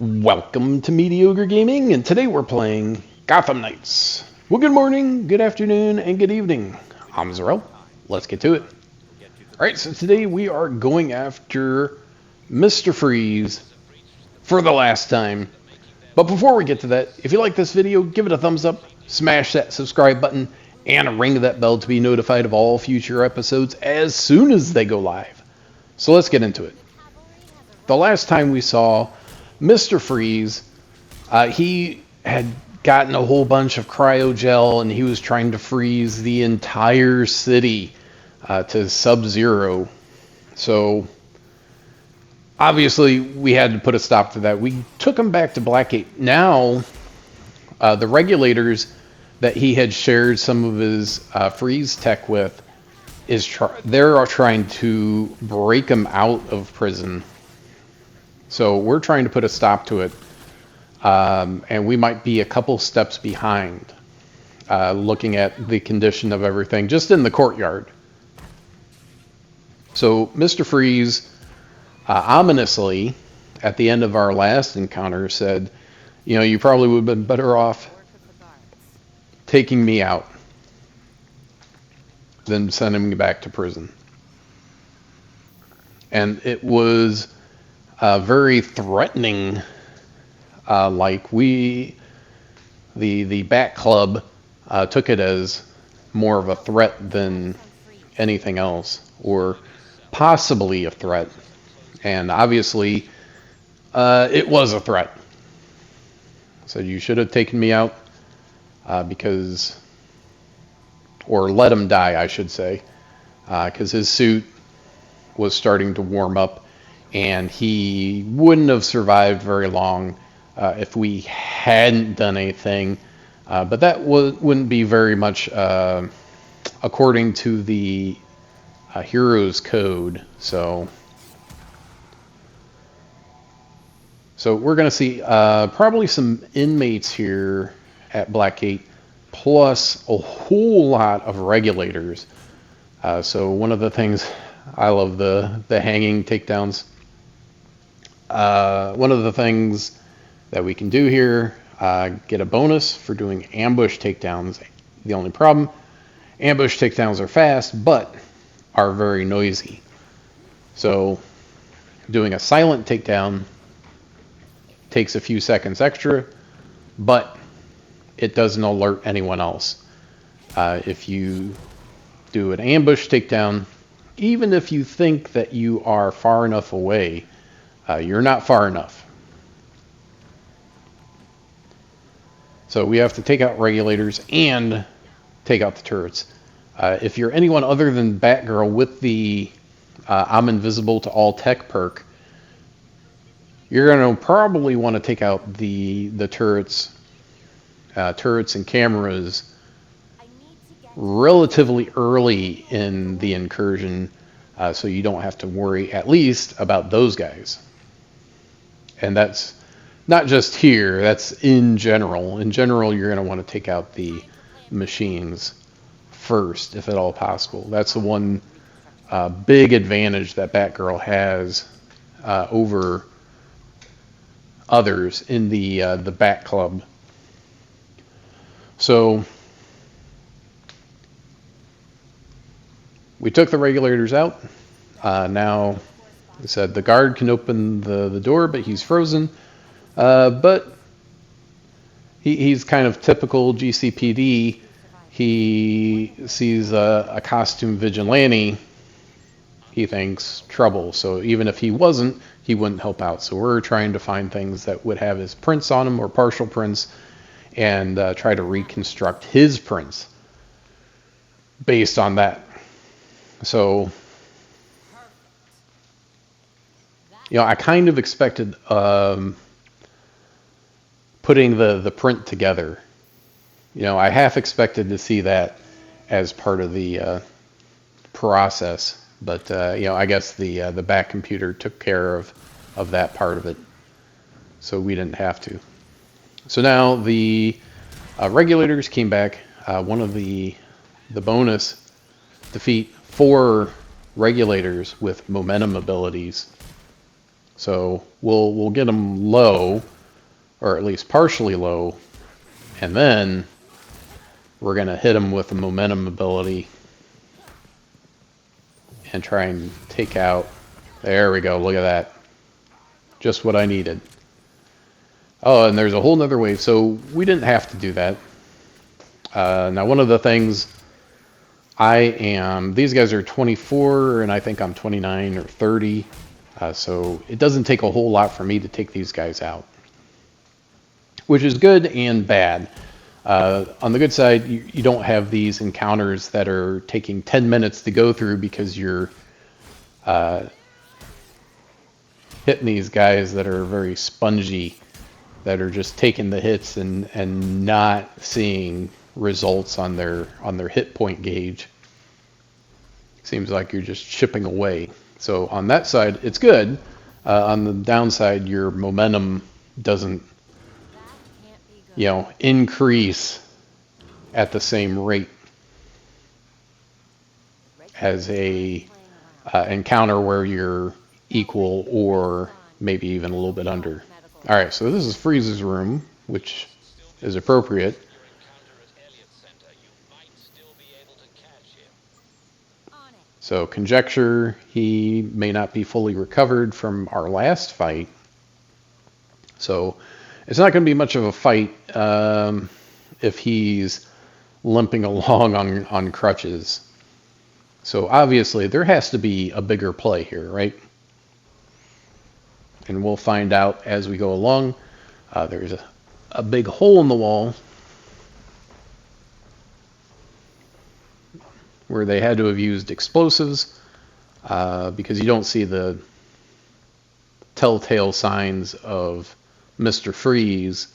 Welcome to Mediocre Gaming, and today we're playing Gotham Knights. Well, good morning, good afternoon, and good evening. I'm Zarel. Let's get to it. Alright, so today we are going after Mr. Freeze for the last time. But before we get to that, if you like this video, give it a thumbs up, smash that subscribe button, and ring that bell to be notified of all future episodes as soon as they go live. So let's get into it. The last time we saw Mr. Freeze, he had gotten a whole bunch of cryogel and he was trying to freeze the entire city to sub-zero. So obviously we had to put a stop to that. We took him back to Blackgate. Now the regulators that he had shared some of his freeze tech with they're trying to break him out of prison. So we're trying to put a stop to it, and we might be a couple steps behind, looking at the condition of everything, just in the courtyard. So Mr. Freeze, ominously, at the end of our last encounter said, you know, you probably would have been better off taking me out than sending me back to prison. And it was very threatening, like the Bat Club took it as more of a threat than anything else, or possibly a threat. And obviously, it was a threat. So you should have taken me out because, or let him die, I should say, because his suit was starting to warm up. And he wouldn't have survived very long if we hadn't done anything. But that wouldn't be very much according to the hero's code. So we're going to see probably some inmates here at Blackgate, plus a whole lot of regulators. So one of the things, I love the hanging takedowns. One of the things that we can do here, get a bonus for doing ambush takedowns. The only problem, ambush takedowns are fast, but are very noisy. So doing a silent takedown takes a few seconds extra, but it doesn't alert anyone else. If you do an ambush takedown, even if you think that you are far enough away, you're not far enough. So we have to take out regulators and take out the turrets. If you're anyone other than Batgirl with the I'm invisible to all tech perk, you're going to probably want to take out the turrets and cameras relatively early in the incursion, so you don't have to worry at least about those guys. And that's not just here, that's in general. In general, you're going to want to take out the machines first, if at all possible. That's the one big advantage that Batgirl has over others in the Bat Club. So we took the regulators out. Now, I said the guard can open the door, but he's frozen. But he's kind of typical GCPD. He sees a costume vigilante, he thinks trouble. So even if he wasn't, he wouldn't help out. So we're trying to find things that would have his prints on him or partial prints, and try to reconstruct his prints based on that. So, you know, I kind of expected putting the print together. You know, I half expected to see that as part of the process, but you know, I guess the back computer took care of that part of it, so we didn't have to. So now the regulators came back. One of the bonus, defeat 4 regulators with momentum abilities. So we'll get them low, or at least partially low, and then we're going to hit them with the momentum ability and try and take out. There we go. Look at that. Just what I needed. Oh, and there's a whole nother wave. So we didn't have to do that. Now, one of the things these guys are 24, and I think I'm 29 or 30. So it doesn't take a whole lot for me to take these guys out, which is good and bad. On the good side, you don't have these encounters that are taking 10 minutes to go through because you're hitting these guys that are very spongy, that are just taking the hits and not seeing results on their hit point gauge. Seems like you're just chipping away. So on that side, it's good. On the downside, your momentum doesn't, increase at the same rate as a encounter where you're equal or maybe even a little bit under. All right, so this is Freeze's room, which is appropriate. So conjecture, he may not be fully recovered from our last fight. So it's not going to be much of a fight if he's limping along on crutches. So obviously there has to be a bigger play here, right? And we'll find out as we go along. There's a big hole in the wall where they had to have used explosives because you don't see the telltale signs of Mr. Freeze.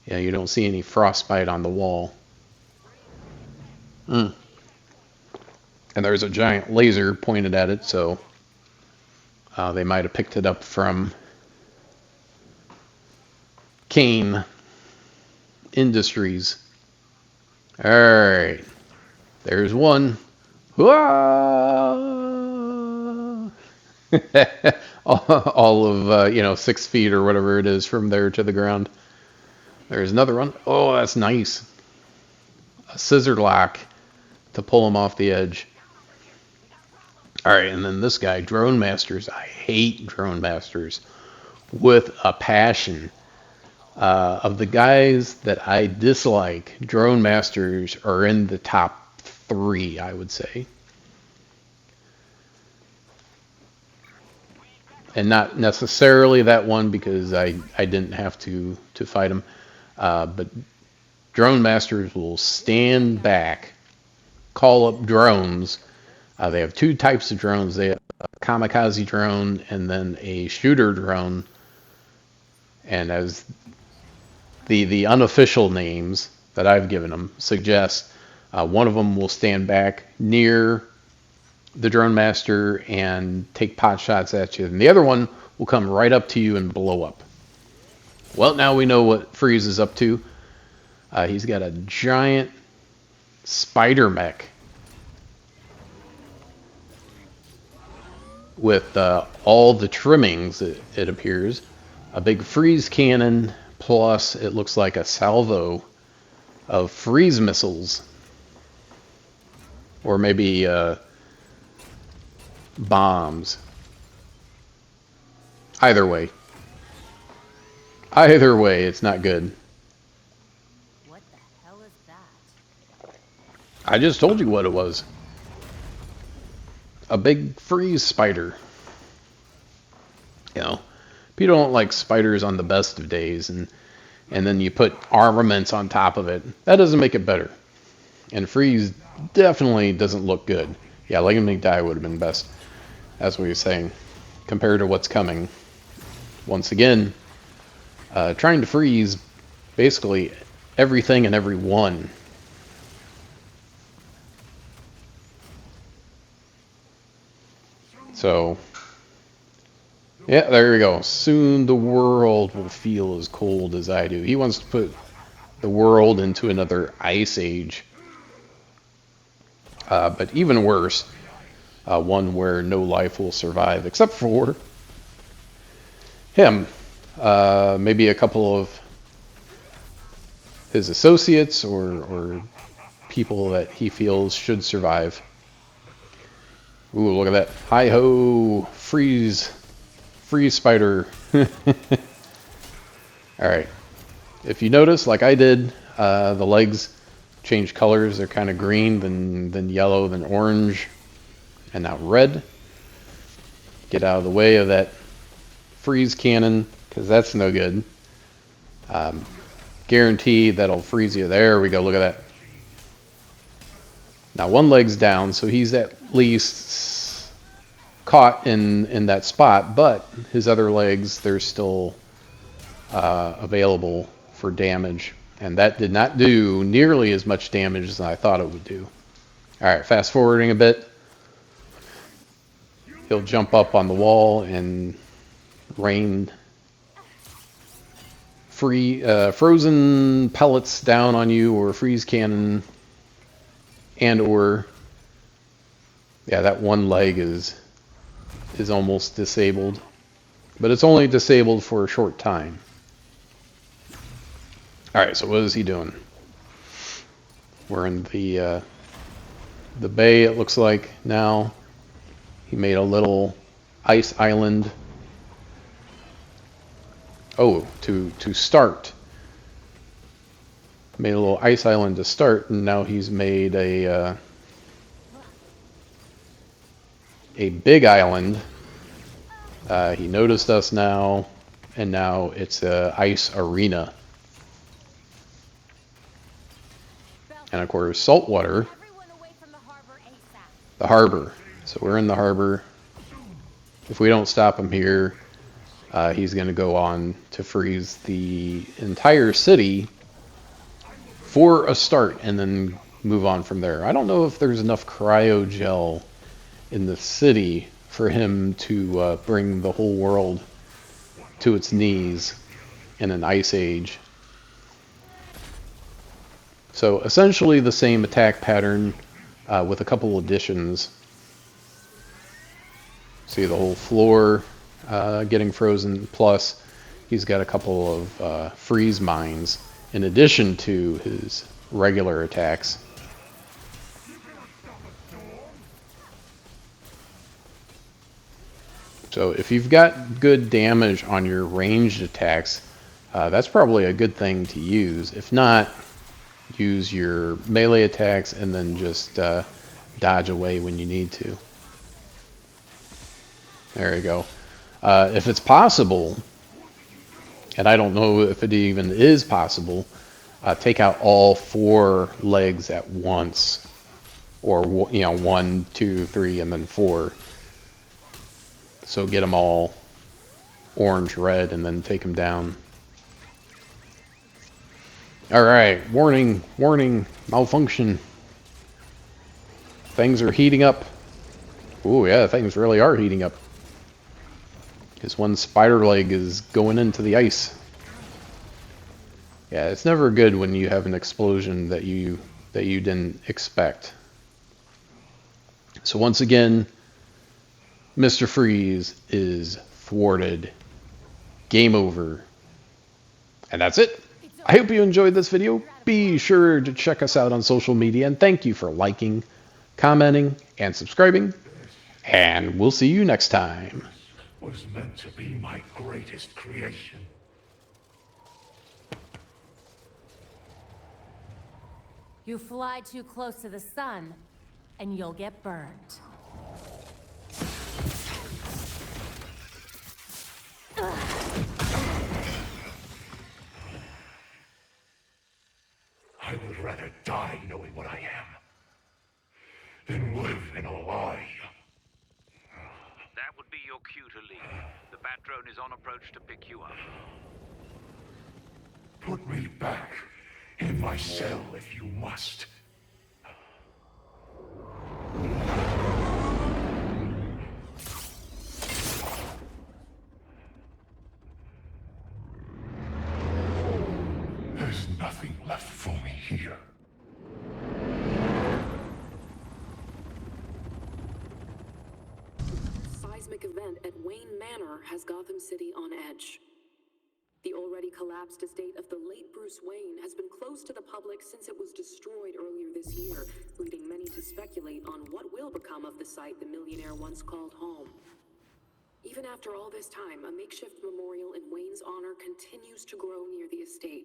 You don't see any frostbite on the wall. And there's a giant laser pointed at it, so they might have picked it up from Kane Industries. All right. There's one. All of 6 feet or whatever it is from there to the ground. There's another one. Oh, that's nice. A scissor lock to pull him off the edge. All right, and then this guy, Drone Masters. I hate Drone Masters with a passion. Of the guys that I dislike, Drone Masters are in the top 3, I would say. And not necessarily that one because I didn't have to fight him. But Drone Masters will stand back, call up drones. They have 2 types of drones. They have a kamikaze drone and then a shooter drone. And as the unofficial names that I've given them suggest, one of them will stand back near the Drone Master and take pot shots at you, and the other one will come right up to you and blow up. Well, now we know what Freeze is up to. He's got a giant spider mech with all the trimmings, it appears. A big freeze cannon, plus it looks like a salvo of freeze missiles. Or maybe bombs. Either way, it's not good. What the hell is that? I just told you what it was. A big freeze spider. People don't like spiders on the best of days, and then you put armaments on top of it. That doesn't make it better. And freeze definitely doesn't look good. Yeah, Lightning Die would have been best. That's what you're saying. Compared to what's coming. Once again, trying to freeze basically everything and everyone. So, yeah, there we go. Soon the world will feel as cold as I do. He wants to put the world into another ice age. But even worse, one where no life will survive except for him. Maybe a couple of his associates or people that he feels should survive. Ooh, look at that. Hi-ho! Freeze spider. Alright. If you notice, like I did, the legs change colors. They're kind of green, then yellow, then orange, and now red. Get out of the way of that freeze cannon, because that's no good. Guarantee that'll freeze you. There we go, look at that. Now one leg's down, so he's at least caught in that spot, but his other legs, they're still available for damage. And that did not do nearly as much damage as I thought it would do. Alright, fast forwarding a bit. He'll jump up on the wall and rain frozen pellets down on you, or freeze cannon, and or yeah, that one leg is almost disabled, but it's only disabled for a short time. Alright, so what is he doing? We're in the bay, it looks like now. He made a little ice island. Oh, to start. Made a little ice island to start, and now he's made a big island. He noticed us now, and now it's a ice arena. And of course, saltwater. The harbor. So we're in the harbor. If we don't stop him here, he's going to go on to freeze the entire city for a start and then move on from there. I don't know if there's enough cryogel in the city for him to bring the whole world to its knees in an ice age. So essentially the same attack pattern with a couple additions. See the whole floor getting frozen, plus he's got a couple of freeze mines in addition to his regular attacks. So if you've got good damage on your ranged attacks, that's probably a good thing to use. If not, use your melee attacks and then just dodge away when you need to. There you go. If it's possible, and I don't know if it even is possible, take out all 4 legs at once, or 1, 2, 3, and then 4. So get them all orange, red, and then take them down. All right, warning, malfunction. Things are heating up. Ooh, yeah, things really are heating up. His one spider leg is going into the ice. Yeah, it's never good when you have an explosion that you didn't expect. So once again, Mr. Freeze is thwarted. Game over. And that's it. I hope you enjoyed this video. Be sure to check us out on social media, and thank you for liking, commenting, and subscribing. And we'll see you next time. Was meant to be my greatest creation. You fly too close to the sun, and you'll get burned. I would rather die knowing what I am than live in a lie. That would be your cue to leave. The bat drone is on approach to pick you up. Put me back in my cell if you must. There's nothing left for me here. Seismic event at Wayne Manor horror has Gotham City on edge. The already collapsed estate of the late Bruce Wayne has been closed to the public since it was destroyed earlier this year, leading many to speculate on what will become of the site the millionaire once called home. Even after all this time, a makeshift memorial in Wayne's honor continues to grow near the estate.